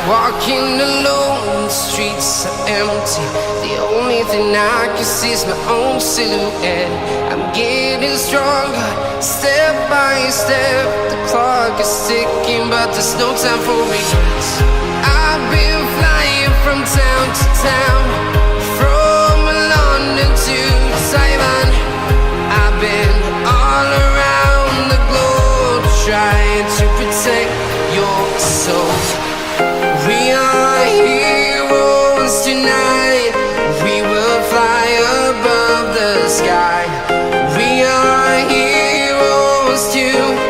Walking alone, the streets are empty. The only thing I can see is my own silhouette. I'm getting stronger, step by step. The clock is ticking, but there's no time for regrets. I've been flying from town to town, from London to Taiwan. I've been all around the globe, trying to protect your soul. We are heroes tonight. We will fly above the sky. We are heroes tonight.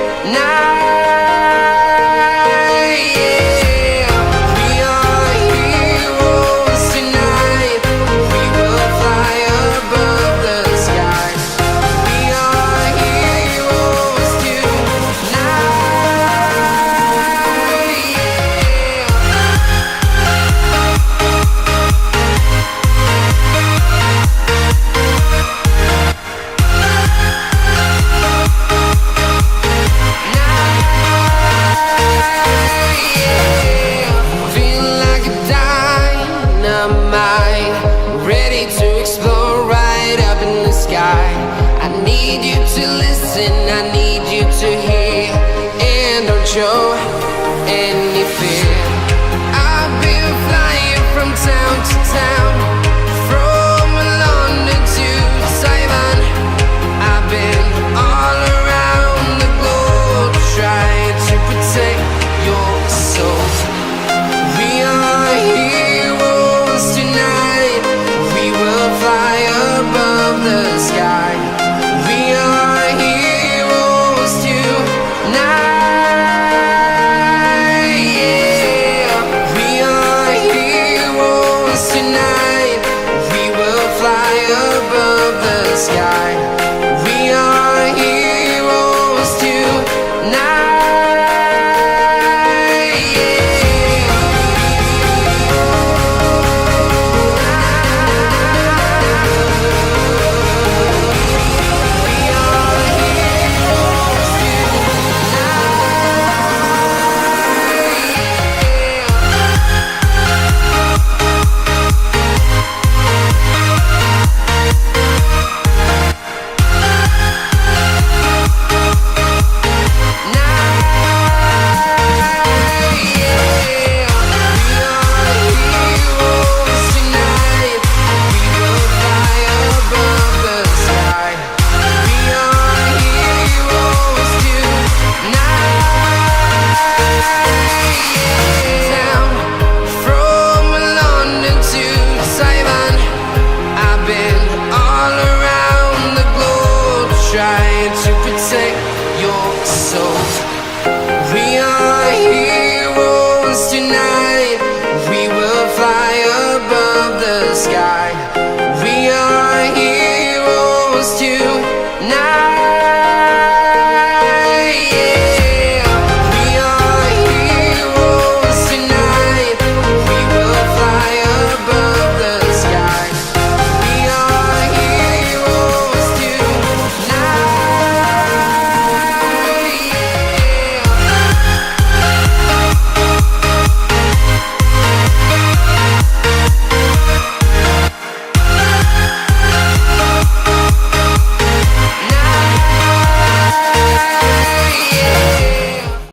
Yeah. We are heroes tonight. We will fly above the sky. We are heroes tonight. Feeling like a dynamite, ready to explode right up in the sky. I need you to listen, I need you to hear, and don't show any fear.